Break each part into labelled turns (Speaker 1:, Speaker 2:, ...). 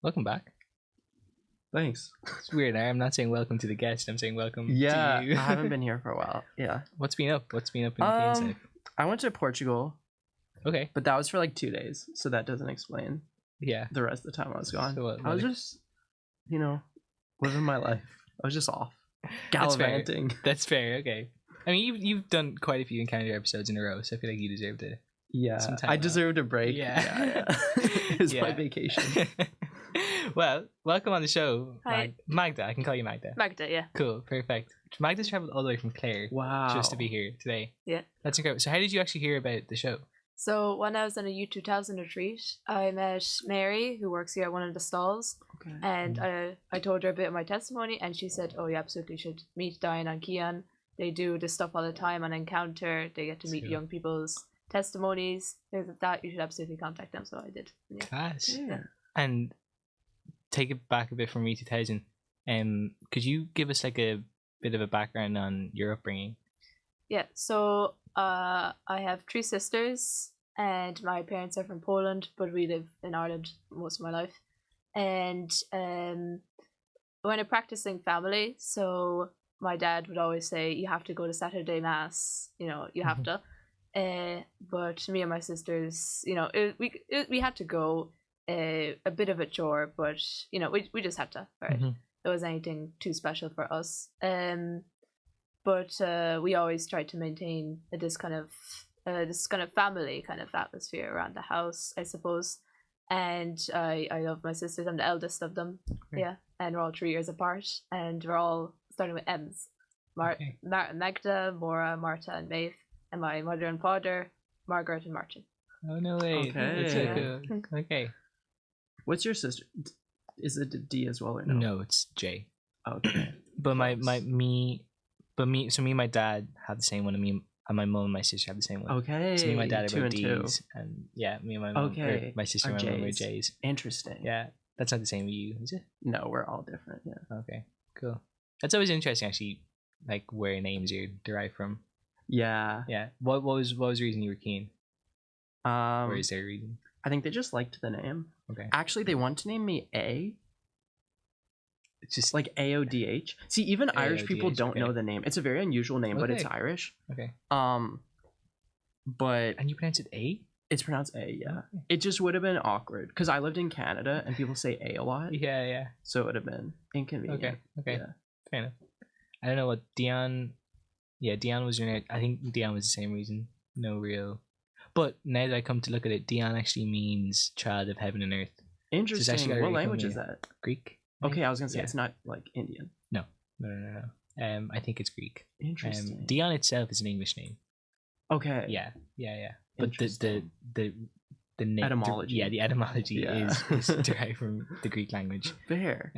Speaker 1: Welcome back.
Speaker 2: Thanks.
Speaker 1: It's weird. I'm not saying welcome to the guest. I'm saying welcome
Speaker 2: Yeah,
Speaker 1: to you.
Speaker 2: I haven't been here for a while. Yeah.
Speaker 1: What's been up? What's been up in Kane's life?
Speaker 2: I went to Portugal,
Speaker 1: Okay.
Speaker 2: but that was for like 2 days, so that doesn't explain
Speaker 1: Yeah.
Speaker 2: the rest of the time I was gone.
Speaker 1: So
Speaker 2: I was just, living my life. I was just off
Speaker 1: That's fair.
Speaker 2: gallivanting.
Speaker 1: That's fair. Okay. I mean, you've done quite a few Encounter episodes in a row, so I feel like you deserved it.
Speaker 2: Yeah,
Speaker 1: Some time
Speaker 2: I
Speaker 1: off.
Speaker 2: deserved a break.
Speaker 1: Yeah.
Speaker 2: It was my
Speaker 1: Yeah.
Speaker 2: vacation.
Speaker 1: Well, welcome on the show,
Speaker 3: Hi.
Speaker 1: Magda. I can call you Magda.
Speaker 3: Magda, yeah.
Speaker 1: Cool. Perfect. Magda's traveled all the way from Clare
Speaker 2: Wow.
Speaker 1: just to be here today.
Speaker 3: Yeah.
Speaker 1: That's incredible. So, how did you actually hear about the show?
Speaker 3: So when I was on a U2000 retreat, I met Mary, who works here at one of the stalls,
Speaker 2: Okay.
Speaker 3: and I told her a bit of my testimony, and she said, "Oh, you absolutely should meet Diane and Kian. They do this stuff all the time on Encounter. They get to meet
Speaker 1: Cool.
Speaker 3: young people's testimonies, things like that. You should absolutely contact them." So I did. Yeah.
Speaker 1: Class.
Speaker 2: Yeah.
Speaker 1: And take it back a bit from E2000. Could you give us like a bit of a background on your upbringing?
Speaker 3: Yeah. So I have 3 sisters, and my parents are from Poland, but we live in Ireland most of my life. And we're in a practicing family, so my dad would always say, "You have to go to Saturday mass. You have to." But me and my sisters, we had to go. A bit of a chore, but we just had to. Right?
Speaker 1: Mhm.
Speaker 3: It wasn't anything too special for us. But we always tried to maintain this kind of family kind of atmosphere around the house, I suppose. And I love my sisters. I'm the eldest of them.
Speaker 1: Okay.
Speaker 3: Yeah, and we're all 3 years apart, and we're all starting with M's.
Speaker 1: Okay.
Speaker 3: Magda, Maura, Marta, and Maeve, and my mother and father, Margaret and Martin.
Speaker 1: Oh, no way. That's so
Speaker 2: Okay.
Speaker 1: cool. Okay.
Speaker 2: What's your sister? Is it D as well or no?
Speaker 1: No, it's J.
Speaker 2: Okay.
Speaker 1: But me and my dad have the same one, and my mom and my sister have the same one.
Speaker 2: Okay.
Speaker 1: So me and my dad are
Speaker 2: 2
Speaker 1: both
Speaker 2: and 2.
Speaker 1: D's, and yeah, me and my mom,
Speaker 2: Okay.
Speaker 1: my sister
Speaker 2: Are
Speaker 1: and my mom are
Speaker 2: J's.
Speaker 1: J's.
Speaker 2: Interesting.
Speaker 1: Yeah, that's not the same with you, is it?
Speaker 2: No, we're all different. Yeah.
Speaker 1: Okay, cool. That's always interesting, actually, like where names are derived from.
Speaker 2: Yeah.
Speaker 1: Yeah. What was the reason you were keen? Or is there a reason?
Speaker 2: I think they just liked the name.
Speaker 1: Okay.
Speaker 2: Actually, they want to name me A.
Speaker 1: It's just
Speaker 2: Like AODH. See, even Irish people
Speaker 1: AODH,
Speaker 2: don't
Speaker 1: okay.
Speaker 2: know the name. It's a very unusual name, but it's
Speaker 1: Okay.
Speaker 2: Irish.
Speaker 1: okay.
Speaker 2: But
Speaker 1: And you pronounce it A?
Speaker 2: it's pronounced A. Yeah.
Speaker 1: Okay.
Speaker 2: It just would have been awkward because I lived in Canada and people say A a lot,
Speaker 1: Yeah, yeah.
Speaker 2: so it would have been inconvenient.
Speaker 1: Okay.
Speaker 2: Yeah.
Speaker 1: Fair enough. I don't know what Dion. Yeah, Dion was your name. I think Dion was the same reason. No real. But now that I come to look at it, Dion actually means child of heaven and earth.
Speaker 2: Interesting.
Speaker 1: actually got a
Speaker 2: What
Speaker 1: really cool
Speaker 2: language is
Speaker 1: name.
Speaker 2: that?
Speaker 1: Greek.
Speaker 2: Okay, I was gonna say
Speaker 1: Yeah.
Speaker 2: it's not like Indian.
Speaker 1: No. I think it's Greek.
Speaker 2: Interesting.
Speaker 1: Dion itself is an English name.
Speaker 2: Okay.
Speaker 1: Yeah. But
Speaker 2: Interesting.
Speaker 1: the name,
Speaker 2: Etymology.
Speaker 1: the etymology
Speaker 2: Yeah.
Speaker 1: is derived from the Greek language.
Speaker 2: Fair.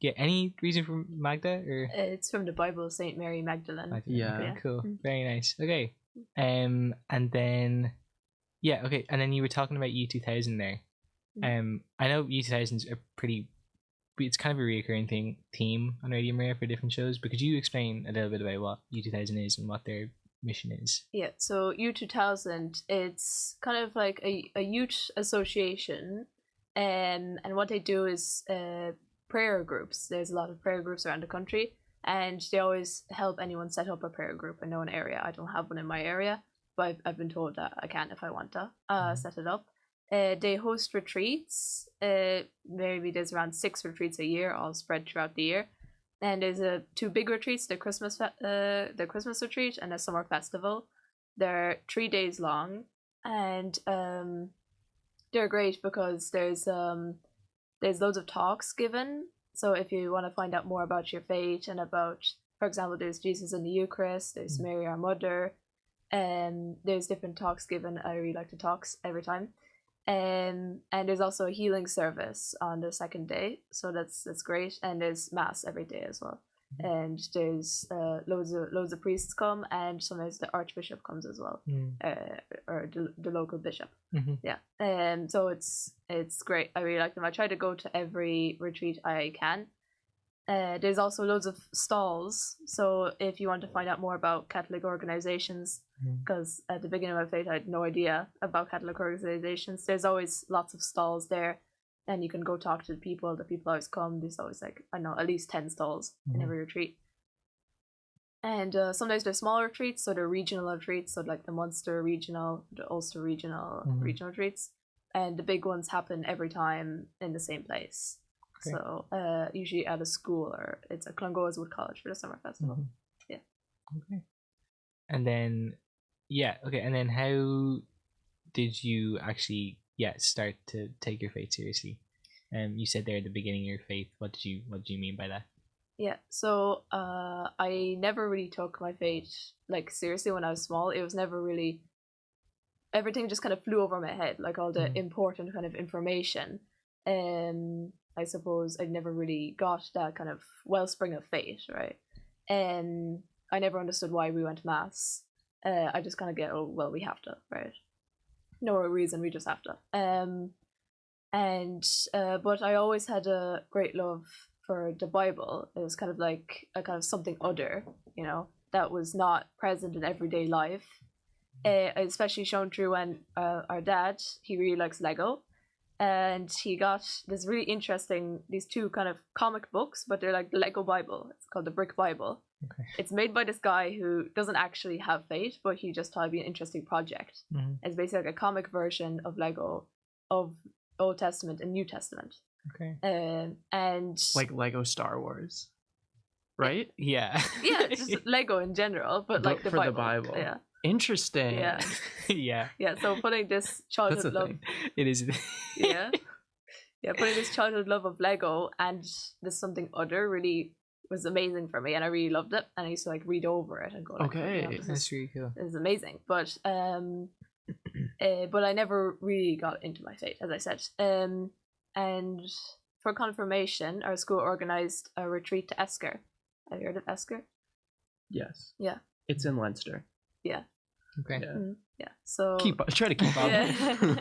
Speaker 1: Yeah. Any reason for Magda or?
Speaker 3: It's from the Bible, Saint Mary Magdalene.
Speaker 1: Magda?
Speaker 2: Yeah.
Speaker 1: Okay,
Speaker 3: Yeah.
Speaker 1: cool.
Speaker 3: Mm.
Speaker 1: Very nice. Okay. And then, yeah. Okay. And then you were talking about U2000 there. I know U2000s are pretty. It's kind of a reoccurring theme on Radio Maria for different shows. But could you explain a little bit about what U2000 is and what their mission is?
Speaker 3: Yeah, so U2000, it's kind of like a youth association, and what they do is prayer groups. There's a lot of prayer groups around the country, and they always help anyone set up a prayer group in their own area. I don't have one in my area, but I've been told that I can if I want to set it up. They host retreats. Maybe there's around 6 retreats a year, all spread throughout the year. And there's 2 big retreats: the Christmas retreat and a summer festival. They're 3 days long, and they're great because there's loads of talks given. So if you want to find out more about your faith and about, for example, there's Jesus in the Eucharist, there's Mary our Mother, and there's different talks given. I really like the talks every time. And there's also a healing service on the second day, so that's great. And there's mass every day as well. And there's loads of priests come, and sometimes the archbishop comes as well, or the local bishop.
Speaker 1: Mhm.
Speaker 3: Yeah. So it's great. I really like them. I try to go to every retreat I can. There's also loads of stalls, so if you want to find out more about Catholic organizations, because at the beginning of my faith I had no idea about Catholic organizations, there's always lots of stalls there and you can go talk to the people. The people always come. There's always like, I don't know, at least 10 stalls in every retreat. And sometimes they're smaller retreats, so they're regional retreats, so like the Munster regional, the Ulster regional retreats, and the big ones happen every time in the same place.
Speaker 1: Okay.
Speaker 3: So usually at a school, or it's at Clongo's Wood College for the summer festival. Yeah.
Speaker 1: Okay. And then, and then how did you actually start to take your faith seriously? You said there at the beginning of your faith. What did you mean by that?
Speaker 3: Yeah, so I never really took my faith like seriously when I was small. It was never really, everything just kind of flew over my head, like all the important kind of information. I suppose I never really got that kind of wellspring of faith, right? I never understood why we went to mass. I just kind of get, oh well, we have to, right? No reason, we just have to. But I always had a great love for the Bible. It was kind of like a kind of something other, you know, that was not present in everyday life. Especially shown through when our dad, he really likes Lego, and he got this really interesting, these two kind of comic books, but they're like the Lego Bible. It's called the Brick Bible.
Speaker 1: Okay.
Speaker 3: It's made by this guy who doesn't actually have faith, but he just thought it'd be an interesting project. It's basically like a comic version of Lego of Old Testament and New Testament.
Speaker 1: Okay.
Speaker 3: And
Speaker 2: like Lego Star Wars, right?
Speaker 1: Yeah.
Speaker 3: yeah, just Lego in general, but like the
Speaker 2: for
Speaker 3: Bible.
Speaker 2: the Bible.
Speaker 3: Yeah.
Speaker 2: Interesting.
Speaker 3: Yeah.
Speaker 1: Yeah.
Speaker 3: Yeah. So putting this
Speaker 2: That's
Speaker 3: childhood
Speaker 2: the
Speaker 3: love.
Speaker 2: thing.
Speaker 1: It is.
Speaker 3: Yeah. Yeah, putting this childhood love of Lego and this something other really was amazing for me, and I really loved it. And I used to like read over it and go, like,
Speaker 2: Okay.
Speaker 1: That's really cool.
Speaker 3: This is amazing. But I never really got into my faith, as I said. And for confirmation, our school organized a retreat to Esker. Have you heard of Esker?
Speaker 2: Yes.
Speaker 3: Yeah.
Speaker 2: It's in Leinster.
Speaker 3: Yeah.
Speaker 1: Okay.
Speaker 2: Yeah.
Speaker 3: Yeah. So
Speaker 2: Try to keep up.
Speaker 3: Yeah.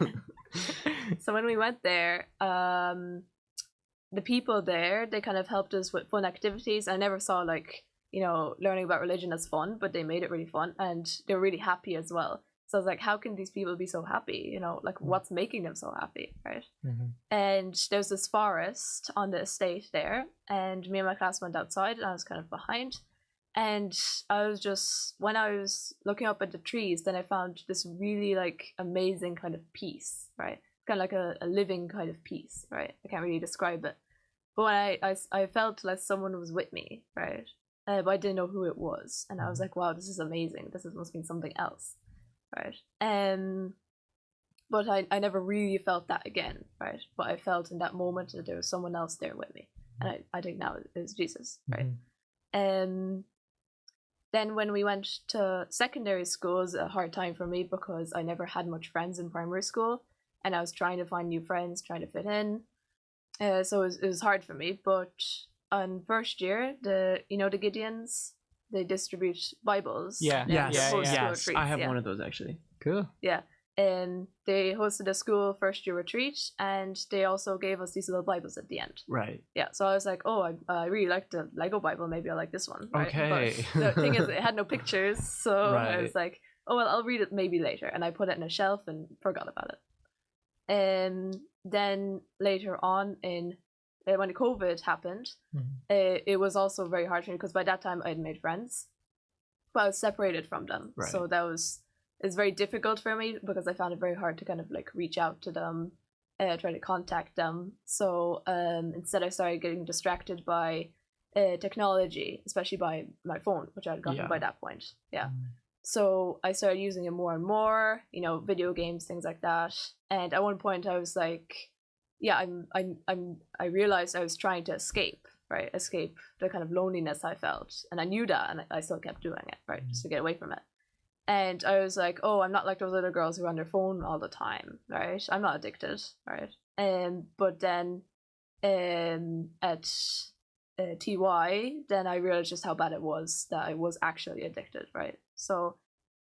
Speaker 3: So when we went there, the people there, they kind of helped us with fun activities. I never saw like, you know, learning about religion as fun, but they made it really fun, and they were really happy as well. So I was like, how can these people be so happy? You know, like what's making them so happy, right? And there's this forest on the estate there, and me and my class went outside, and I was kind of behind. And I was just, when I was looking up at the trees, then I found this really like amazing kind of peace, right? Kind of like a living kind of peace, right? I can't really describe it. But when I felt like someone was with me, right? But I didn't know who it was. And I was like, wow, this is amazing. Must be something else, right? But I never really felt that again, right? But I felt in that moment that there was someone else there with me. And I think now it was Jesus, right? Then when we went to secondary school, it was a hard time for me because I never had much friends in primary school, and I was trying to find new friends, trying to fit in. So it was hard for me. But on first year, the Gideons, they distribute Bibles.
Speaker 1: Yeah.
Speaker 2: Yes.
Speaker 3: School
Speaker 2: Yes.
Speaker 3: retreats,
Speaker 2: I have one of those actually.
Speaker 1: Cool.
Speaker 3: Yeah. And they hosted a school first year retreat, and they also gave us these little Bibles at the end.
Speaker 2: Right.
Speaker 3: Yeah, so I was like, oh, I really like the Lego Bible, maybe I like this one. Right?
Speaker 2: Okay.
Speaker 3: But the thing is, it had no pictures, so
Speaker 2: Right.
Speaker 3: I was like, oh, well, I'll read it maybe later. And I put it in a shelf and forgot about it. And then later on, when COVID happened, it was also very hard for me because by that time I had made friends, but I was separated from them.
Speaker 2: Right.
Speaker 3: So it's very difficult for me because I found it very hard to kind of like reach out to them, try to contact them. So instead I started getting distracted by technology, especially by my phone, which I had gotten by that point. Yeah. So I started using it more and more, you know, video games, things like that. And at one point I was like, yeah, I realized I was trying to escape the kind of loneliness I felt. And I knew that, and I still kept doing it, right, just to get away from it. And I was like, oh, I'm not like those other girls who are on their phone all the time, right? I'm not addicted, right? But then at TY, then I realized just how bad it was that I was actually addicted, right? So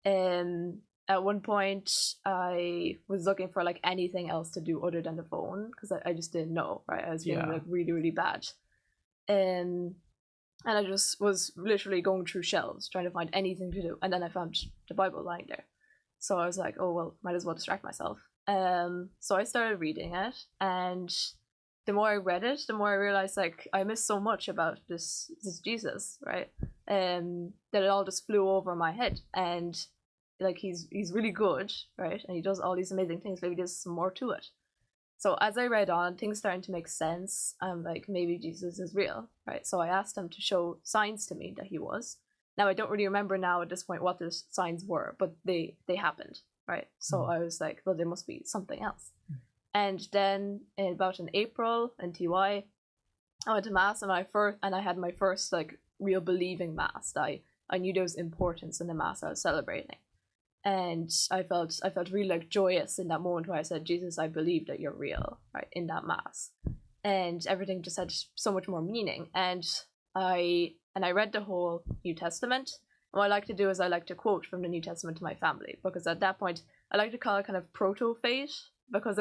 Speaker 3: at one point, I was looking for like anything else to do other than the phone because I just didn't know, right? I was feeling like really, really bad. And I just was literally going through shelves trying to find anything to do. And then I found the Bible lying there. So I was like, oh, well, might as well distract myself. So I started reading it. And the more I read it, the more I realized like I missed so much about this Jesus, right? That it all just flew over my head. And like he's really good, right? And he does all these amazing things. Maybe there's some more to it. So as I read on, things starting to make sense. I'm like, maybe Jesus is real, right? So I asked him to show signs to me that he was. Now I don't really remember now at this point what the signs were, but they happened, right? So I was like, well, there must be something else. And then about in April in TY, I went to mass, and I had my first like real believing mass. I knew there was importance in the mass I was celebrating, and I felt really like joyous in that moment where I said, Jesus, I believe that you're real, right, in that mass, and everything just had so much more meaning. And I read the whole New Testament. And what I like to do is I like to quote from the New Testament to my family, because at that point I like to call it kind of proto-faith, because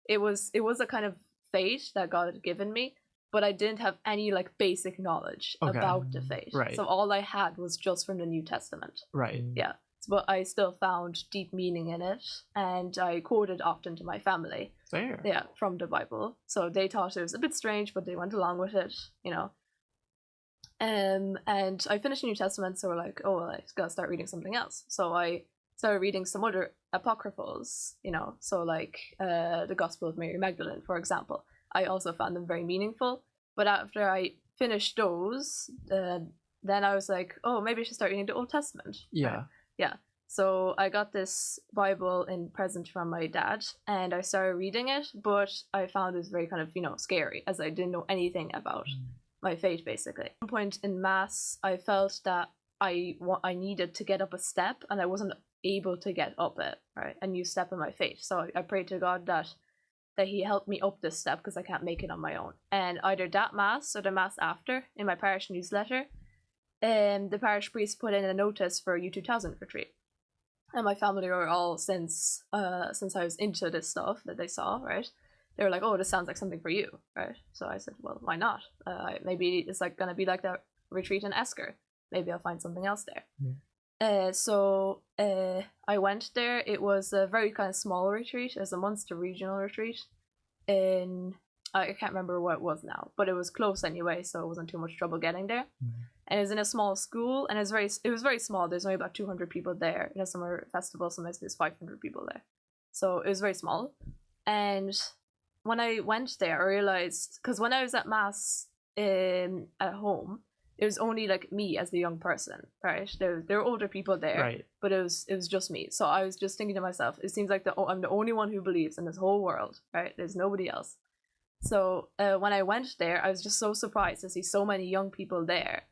Speaker 3: it was a kind of faith that God had given me, but I didn't have any like basic knowledge about the faith.
Speaker 2: Right.
Speaker 3: So all I had was just from the New Testament.
Speaker 2: Right.
Speaker 3: Yeah. But I still found deep meaning in it, and I quoted often to my family.
Speaker 2: Fair.
Speaker 3: Yeah, from the Bible. So they thought it was a bit strange, but they went along with it, you know. And I finished the New Testament, so we're like, oh, well, I gotta start reading something else. So I started reading some other apocryphals, you know, so like the Gospel of Mary Magdalene, for example. I also found them very meaningful. But after I finished those, then I was like, oh, maybe I should start reading the Old Testament.
Speaker 2: Yeah.
Speaker 3: Right? Yeah. So I got this Bible in present from my dad, and I started reading it, but I found it very kind of, you know, scary, as I didn't know anything about my faith, basically. At one point in Mass, I felt that I needed to get up a step, and I wasn't able to get up it, right? A new step in my faith. So I prayed to God that he helped me up this step, because I can't make it on my own. And either that Mass or the Mass after, in my parish newsletter, the parish priest put in a notice for U2000 retreat. And my family were all, since I was into this stuff that they saw, right? They were like, oh, this sounds like something for you, right? So I said, well, why not? Maybe it's like gonna be like that retreat in Esker. Maybe I'll find something else there. So I went there. It was a very kind of small retreat. It was a Munster regional retreat in, I can't remember what it was now, but it was close anyway, so it wasn't too much trouble getting there. And it was in a small school, and it was very small. There's only about 200 people there. In a summer festival, sometimes there's 500 people there. So it was very small. And when I went there, I realized, because when I was at Mass at home, it was only like me as the young person, right? There were older people there,
Speaker 2: Right.
Speaker 3: but it was just me. So I was just thinking to myself, it seems like I'm the only one who believes in this whole world, right? There's nobody else. So when I went there, I was just so surprised to see so many young people there.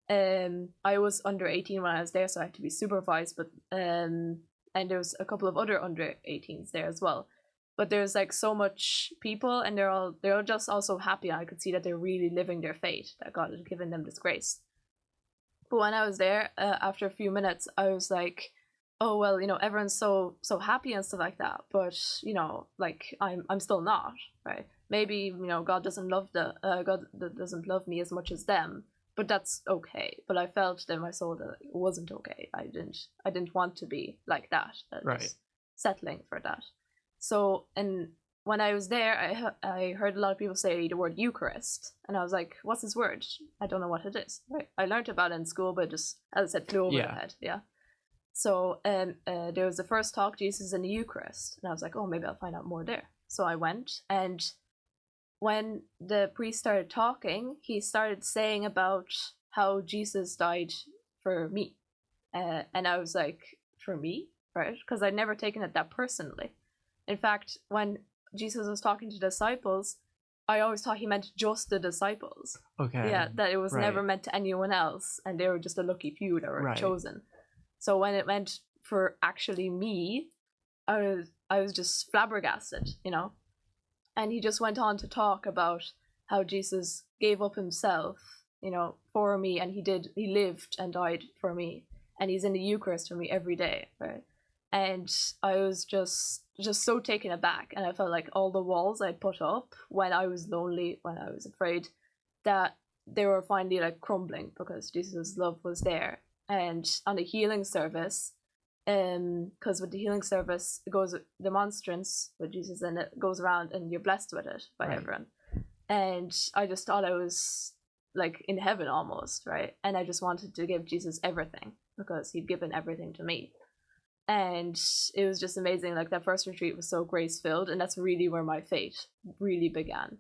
Speaker 3: I was under 18 when I was there, so I had to be supervised, but and there was a couple of other under 18s there as well. But there's like so much people, and they're all just also happy, and I could see that they're really living their faith, that God had given them this grace. But when I was there, after a few minutes, I was like, oh well, you know, everyone's so happy and stuff like that, but you know, like I'm still not, right? Maybe, you know, God doesn't love me as much as them. But that's okay. But I felt in my soul that it wasn't okay. I didn't want to be like that.
Speaker 2: Right.
Speaker 3: Settling for that. So, and when I was there, I heard a lot of people say the word Eucharist, and I was like, "What's this word? I don't know what it is." Right. I learned about it in school, but just, as I said, flew over the head. Yeah. So, there was the first talk, Jesus in the Eucharist, and I was like, "Oh, maybe I'll find out more there." So I went, and when the priest started talking, he started saying about how Jesus died for me. And I was like, for me? Right? Because I'd never taken it that personally. In fact, when Jesus was talking to disciples, I always thought he meant just the disciples.
Speaker 2: Okay.
Speaker 3: Yeah, that it was
Speaker 2: Right.
Speaker 3: never meant to anyone else, and they were just a lucky few that were
Speaker 2: Right.
Speaker 3: chosen. So when it meant for actually me, I was just flabbergasted, you know? And he just went on to talk about how Jesus gave up himself, you know, for me, and he lived and died for me, and he's in the Eucharist for me every day, right? And I was just so taken aback, and I felt like all the walls I put up when I was lonely, when I was afraid, that they were finally like crumbling, because Jesus' love was there. And on the healing service, because with the healing service, it goes, the monstrance with Jesus in it goes around, and you're blessed with it by
Speaker 2: Right.
Speaker 3: everyone. and I just thought I was like in heaven almost, right? And I just wanted to give Jesus everything because he'd given everything to me. And it was just amazing. Like that first retreat was so grace filled, and that's really where my faith really began.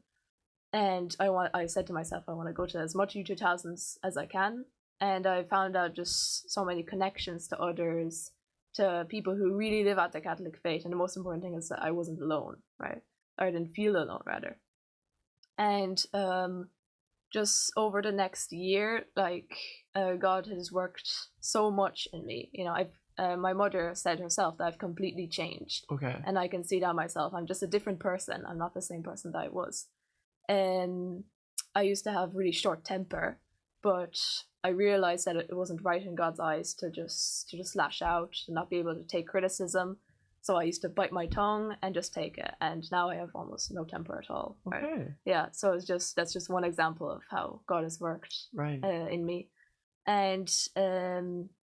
Speaker 3: And I said to myself, I want to go to as much U2000s as I can. And I found out just so many connections to others, to people who really live out the Catholic faith. And the most important thing is that I wasn't alone, right? Or I didn't feel alone, rather. And just over the next year, like God has worked so much in me. You know, my mother said herself that I've completely changed.
Speaker 2: Okay.
Speaker 3: And I can see that myself. I'm just a different person. I'm not the same person that I was. And I used to have really short temper, but I realized that it wasn't right in God's eyes to just lash out and not be able to take criticism. So I used to bite my tongue and just take it, and now I have almost no temper at all. Right?
Speaker 2: Okay.
Speaker 3: Yeah. So that's just one example of how God has worked
Speaker 2: Right.
Speaker 3: in me, and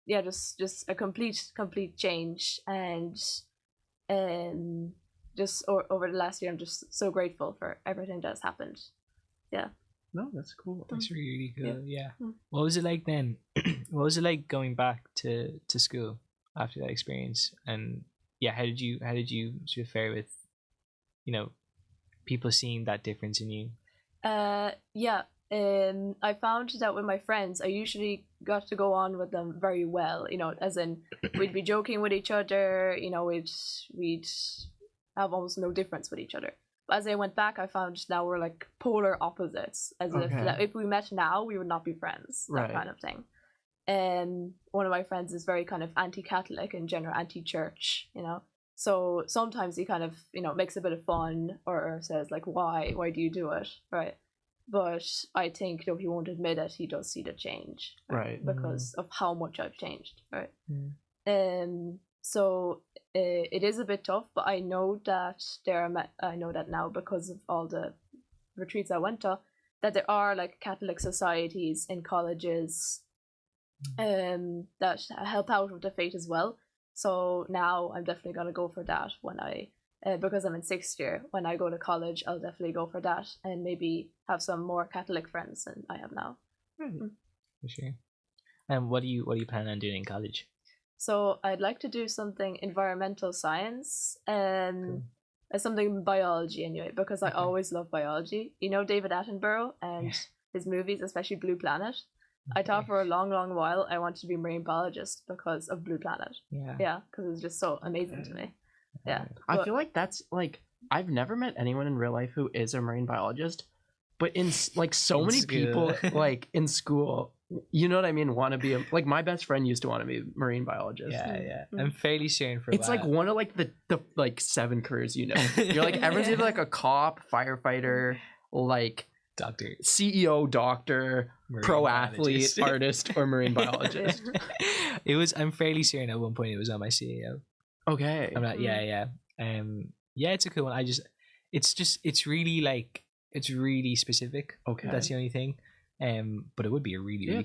Speaker 3: yeah, just a complete change, and just over the last year, I'm just so grateful for everything that's happened. Yeah.
Speaker 2: No, that's cool.
Speaker 1: That's really cool. Yeah.
Speaker 3: Mm.
Speaker 1: What was it like then? What was it like going back to school after that experience? And yeah, how did you sort of fare with, you know, people seeing that difference in you?
Speaker 3: Yeah. I found that with my friends, I usually got to go on with them very well. You know, as in we'd be joking with each other. You know, we'd have almost no difference with each other. But as I went back, I found now we're like polar opposites. As if we met now, we would not be friends. That kind of thing. One of my friends is very kind of anti-Catholic and general anti-church. You know, so sometimes he kind of, you know, makes a bit of fun or says like, why do you do it, right? But I think though he won't admit it, he does see the change,
Speaker 2: right?
Speaker 3: Because of how much I've changed, right?
Speaker 1: Mm.
Speaker 3: So it is a bit tough, but I know that I know that now because of all the retreats I went to, that there are like Catholic societies in colleges, that help out with the faith as well. So now I'm definitely gonna go for that when I. Because I'm in 6th year, when I go to college, I'll definitely go for that and maybe have some more Catholic friends than I have now.
Speaker 1: For sure. And what do you plan on doing in college?
Speaker 3: So I'd like to do something environmental science and something biology anyway, because I always love biology. You know David Attenborough and his movies, especially Blue Planet. I thought for a long while I wanted to be a marine biologist because of Blue Planet. Yeah, because it was just so amazing to me. Yeah,
Speaker 2: I feel like that's like I've never met anyone in real life who is a marine biologist, but in like so many people like in school, you know what I mean, want to be like my best friend used to want to be a marine biologist.
Speaker 1: Yeah. I'm fairly certain for
Speaker 2: it's like one of like the like 7 careers, you know. You're like everyone's either like a cop, firefighter, like
Speaker 1: doctor,
Speaker 2: CEO, doctor, marine pro athlete, artist, or marine biologist.
Speaker 1: I'm fairly certain at one point it was on my CEO.
Speaker 2: Okay.
Speaker 1: I'm not. Yeah. It's a cool one. It's really specific.
Speaker 2: Okay.
Speaker 1: That's the only thing. But it would be a really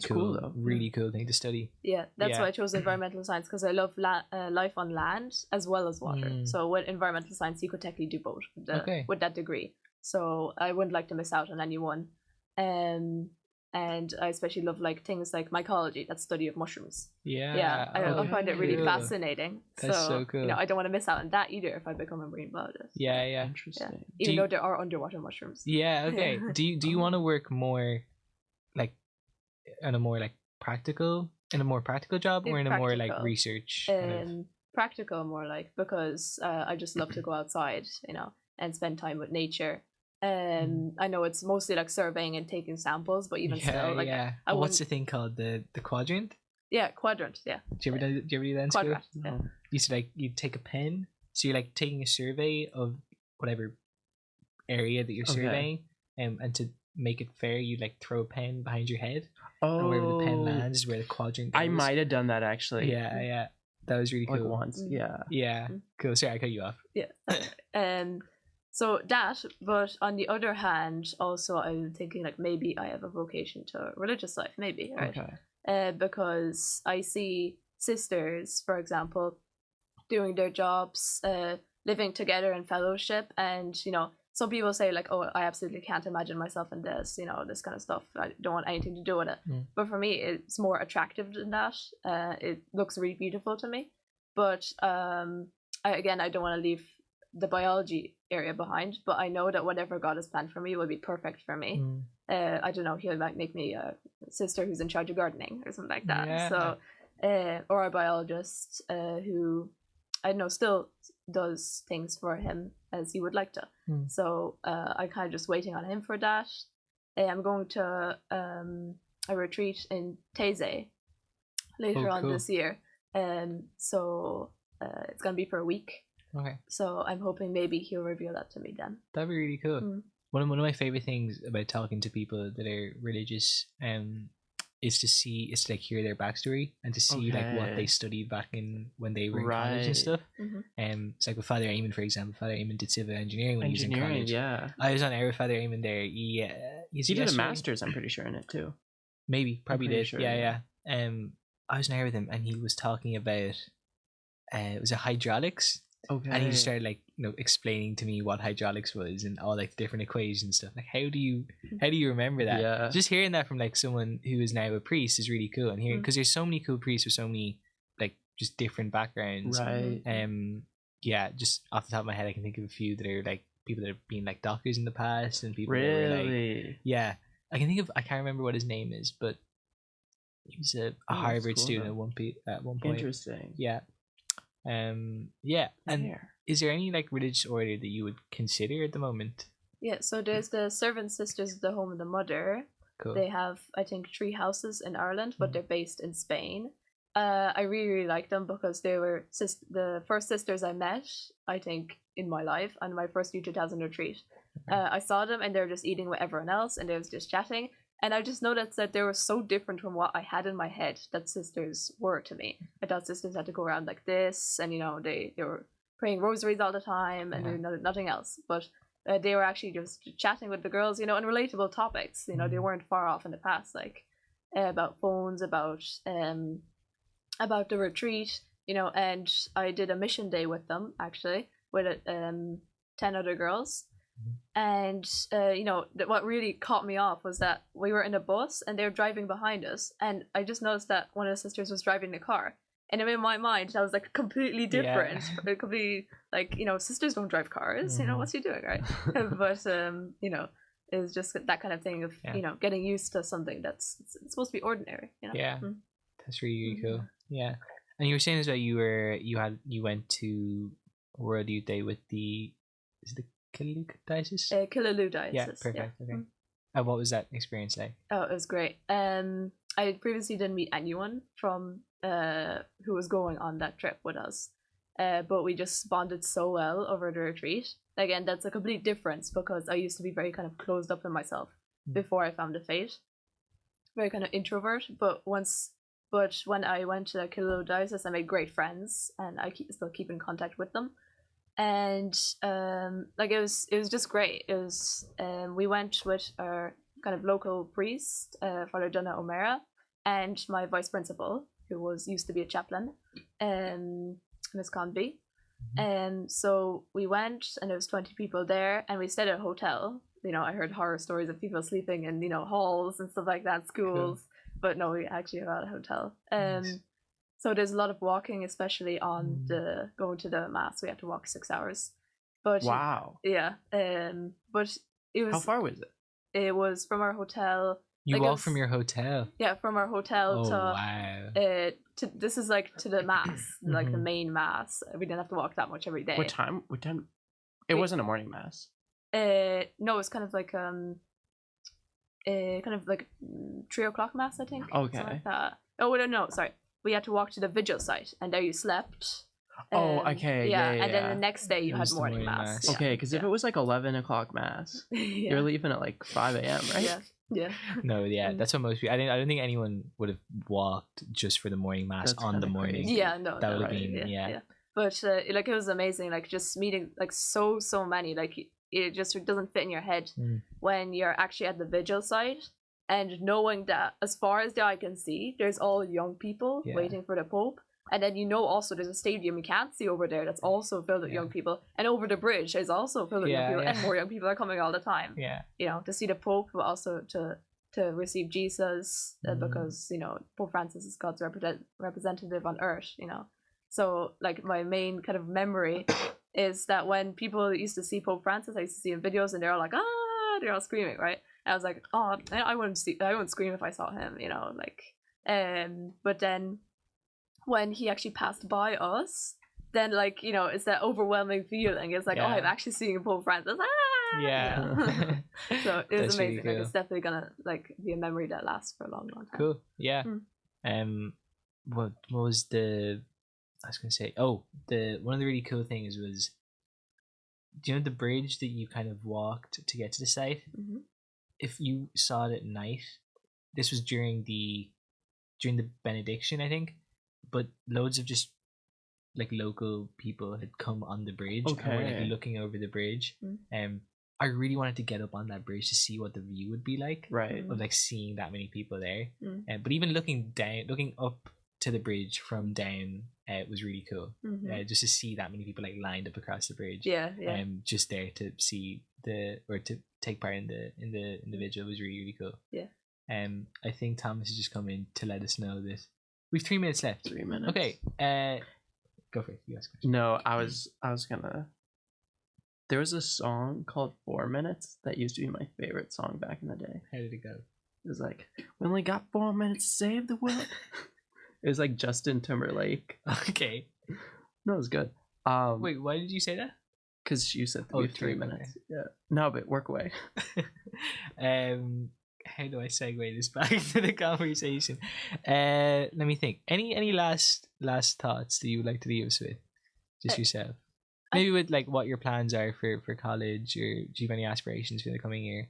Speaker 1: cool thing to study.
Speaker 3: Yeah, that's why I chose environmental science, because I love life on land as well as water. So with environmental science, you could technically do both with that degree. So I wouldn't like to miss out on anyone. And I especially love like things like mycology, that study of mushrooms. I find it really fascinating.
Speaker 1: That's so cool.
Speaker 3: You know, I don't want to miss out on that either if I become a marine biologist.
Speaker 1: Yeah.
Speaker 2: Interesting.
Speaker 3: Even though there are underwater mushrooms.
Speaker 1: Yeah. Okay. Do you want to work more like in a more practical job, or in a more like research?
Speaker 3: Practical, more like, because I just love to go outside, you know, and spend time with nature. I know it's mostly like surveying and taking samples, but even still, like,
Speaker 1: what's the thing called, the quadrant?
Speaker 3: Yeah, quadrant. Yeah.
Speaker 1: Do you ever do that in school?
Speaker 3: Quadrant. Yeah.
Speaker 1: You used to you take a pen, so you're like taking a survey of whatever area that you're surveying, and to make it fair, you like throw a pen behind your head, and wherever the pen lands is where the quadrant goes.
Speaker 2: I might have done that actually.
Speaker 1: Yeah. That was really cool.
Speaker 2: Like once. Yeah.
Speaker 1: Cool. Sorry, I cut you off.
Speaker 3: Yeah. So that, but on the other hand, also I'm thinking like maybe I have a vocation to religious life, maybe, right? Okay. Because I see sisters, for example, doing their jobs, living together in fellowship, and you know, some people say like, oh, I absolutely can't imagine myself in this, you know, this kind of stuff. I don't want anything to do with it. But for me, it's more attractive than that. It looks really beautiful to me. But I don't want to leave the biology area behind. But I know that whatever God has planned for me will be perfect for me. I don't know, he might make me a sister who's in charge of gardening or something like that.
Speaker 1: Yeah.
Speaker 3: So, or a biologist who, I don't know, still does things for him as he would like to. So I'm kind of just waiting on him for that. I'm going to a retreat in Taizé later on this year. So it's going to be for a week.
Speaker 1: Okay.
Speaker 3: So I'm hoping maybe he'll reveal that to me then.
Speaker 1: That'd be really cool. One of my favorite things about talking to people that are religious is to like hear their backstory and to see like what they studied back in when they were in college and stuff. It's like with Father Eamon, for example. Father Eamon did civil engineering when he was in college.
Speaker 2: Yeah,
Speaker 1: I was on air with Father Eamon there. He
Speaker 2: did a master's, I'm pretty sure, in it too.
Speaker 1: Probably did.
Speaker 2: Sure,
Speaker 1: yeah. I was on air with him and he was talking about it was hydraulics.
Speaker 2: Okay.
Speaker 1: And he just started like, you know, explaining to me what hydraulics was and all like different equations and stuff. Like how do you remember that?
Speaker 2: Yeah.
Speaker 1: Just hearing that from like someone who is now a priest is really cool. And hearing, because there's so many cool priests with so many like just different backgrounds.
Speaker 2: Right.
Speaker 1: Yeah, just off the top of my head I can think of a few that are like people that have been like doctors in the past and people that were like, yeah. I can't remember what his name is, but he was a Harvard student at one point.
Speaker 2: Interesting.
Speaker 1: Yeah. And is there any like religious order that you would consider at the moment?
Speaker 3: Yeah, so there's the Servant Sisters of the Home of the Mother.
Speaker 1: Cool.
Speaker 3: They have, I think, 3 houses in Ireland, but they're based in Spain. I really, really like them because they were the first sisters I met, I think, in my life on my first U2000 retreat. I saw them and they were just eating with everyone else and they was just chatting. And I just noticed that they were so different from what I had in my head that sisters were to me. I thought sisters had to go around like this, and you know they were praying rosaries all the time and doing nothing else. But they were actually just chatting with the girls, you know, on relatable topics. You know, they weren't far off in the past, like about phones, about the retreat, you know. And I did a mission day with them actually with 10 other girls. And you know, what really caught me off was that we were in a bus and they were driving behind us, and I just noticed that one of the sisters was driving the car, and in my mind that was like completely different. Completely, like, you know, sisters don't drive cars, you know, what's she doing, right? But you know, it was just that kind of thing of you know, getting used to something that's it's supposed to be ordinary, you know.
Speaker 1: That's really cool. And you were saying as well you went to World Youth Day with the Killaloe diocese?
Speaker 3: Killaloe diocese.
Speaker 1: Yeah, perfect. Okay. And what was that experience like?
Speaker 3: Oh, it was great. I previously didn't meet anyone from who was going on that trip with us, but we just bonded so well over the retreat. Again, that's a complete difference because I used to be very kind of closed up in myself before I found the faith, very kind of introvert. But when I went to the Killaloe diocese, I made great friends, and I still keep in contact with them. And like it was just great. It was we went with our kind of local priest, Father Donna O'Mara, and my vice principal, who used to be a chaplain, Miss Conby. So we went, and there was 20 people there, and we stayed at a hotel. You know, I heard horror stories of people sleeping in, you know, halls and stuff like that, schools. Cool. But no, we actually were at a hotel. Nice. So there's a lot of walking, especially on going to the mass. We had to walk 6 hours. But
Speaker 2: wow.
Speaker 3: Yeah. But it was.
Speaker 2: How far was it?
Speaker 3: It was from our hotel.
Speaker 1: You walked from your hotel.
Speaker 3: Yeah, from our hotel to.
Speaker 1: Wow.
Speaker 3: This is like to the mass, like the main mass. We didn't have to walk that much every day.
Speaker 2: What time? It wasn't a morning mass.
Speaker 3: No, it's kind of like 3 o'clock mass, I think.
Speaker 2: Okay.
Speaker 3: Something like that. Oh no, sorry. We had to walk to the vigil site, and there you slept.
Speaker 2: Okay. Yeah.
Speaker 3: And then the next day you had morning mass.
Speaker 2: Okay, because if it was like 11 o'clock mass, you're leaving at like 5 a.m., right?
Speaker 3: Yeah.
Speaker 1: No, that's what most people. I don't think anyone would have walked just for the morning mass on the morning.
Speaker 3: Crazy. Yeah, no,
Speaker 1: that would have been yeah.
Speaker 3: But like it was amazing. Like just meeting like so many. Like it just doesn't fit in your head when you're actually at the vigil site. And knowing that as far as the eye can see, there's all young people waiting for the Pope. And then also there's a stadium you can't see over there that's also filled with young people, and over the bridge is also filled with young people, and more young people are coming all the time. To see the Pope, but also to receive Jesus, because Pope Francis is God's representative on earth. So like my main kind of memory is that when people used to see Pope Francis, I used to see in videos, and they're all like, they're all screaming, right? And I was like, oh, I wouldn't scream if I saw him, but then when he actually passed by us, then it's that overwhelming feeling. It's like, oh, I'm actually seeing Pope Francis. So it was amazing. Really cool. It's definitely gonna be a memory that lasts for a long, long time.
Speaker 1: Cool. Yeah. What was I was gonna say? Oh, one of the really cool things was, do you know the bridge that you kind of walked to get to the site?
Speaker 3: Mm-hmm.
Speaker 1: If you saw it at night, this was during the benediction, I think, but loads of just local people had come on the bridge and were looking over the bridge. I really wanted to get up on that bridge to see what the view would be like,
Speaker 2: right?
Speaker 1: Of seeing that many people there. But even looking up to the bridge from down, was really cool. Just to see that many people lined up across the bridge. Just there to see to take part in the vigil was really, really cool. I think Thomas has just come in to let us know that we've 3 minutes left.
Speaker 2: 3 minutes.
Speaker 1: Okay. Go for it. You ask questions.
Speaker 2: No, I was gonna. There was a song called 4 Minutes that used to be my favorite song back in the day.
Speaker 1: How did it go?
Speaker 2: It was like, we only got 4 minutes to save the world. It was like Justin Timberlake.
Speaker 1: Okay.
Speaker 2: No, it was good.
Speaker 1: Wait, why did you say that?
Speaker 2: Because you said we have 3 minutes. Yeah. No, but work away.
Speaker 1: How do I segue this back to the conversation? Let me think. Any last thoughts that you would like to leave us with? Just yourself. Maybe with what your plans are for college, or do you have any aspirations for the coming year?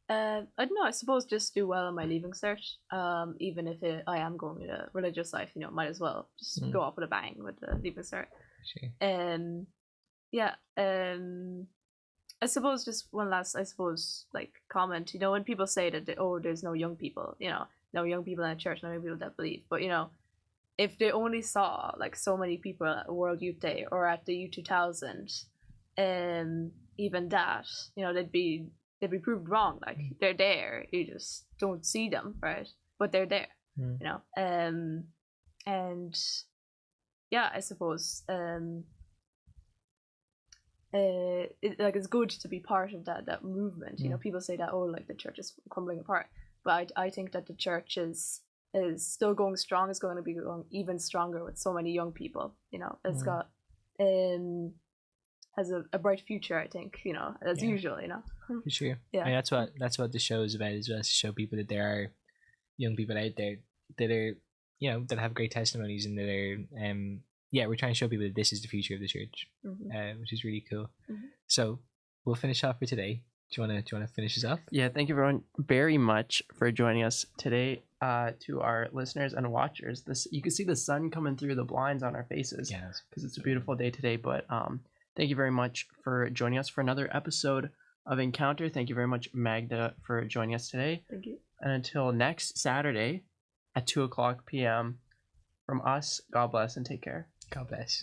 Speaker 3: I don't know. I suppose just do well on my leaving cert. Even if I am going to religious life, might as well just go off with a bang with the leaving cert.
Speaker 2: Sure.
Speaker 3: I suppose just one last, comment. When people say that there's no young people, no young people in the church, no young people that believe. But if they only saw so many people at World Youth Day or at the U2000, even that, they'd be proved wrong. They're there, you just don't see them, right? But they're there, and I suppose it's good to be part of that movement. People say that the church is crumbling apart, but I think that the church is still going strong. It's going to be going even stronger with so many young people. It's got has a bright future, I think, as usual.
Speaker 1: For sure.
Speaker 3: Yeah.
Speaker 1: I mean, that's what the show is about as well, to show people that there are young people out there that are that have great testimonies, and that are we're trying to show people that this is the future of the church, which is really cool. So we'll finish off for today. Do you want to finish this up?
Speaker 2: Yeah, thank you everyone very much for joining us today. To our listeners and watchers, you can see the sun coming through the blinds on our faces, because it's a beautiful day today. But thank you very much for joining us for another episode of Encounter. Thank you very much, Magda, for joining us today.
Speaker 3: Thank you.
Speaker 2: And until next Saturday at 2:00 p.m. from us, God bless and take care.
Speaker 1: God bless.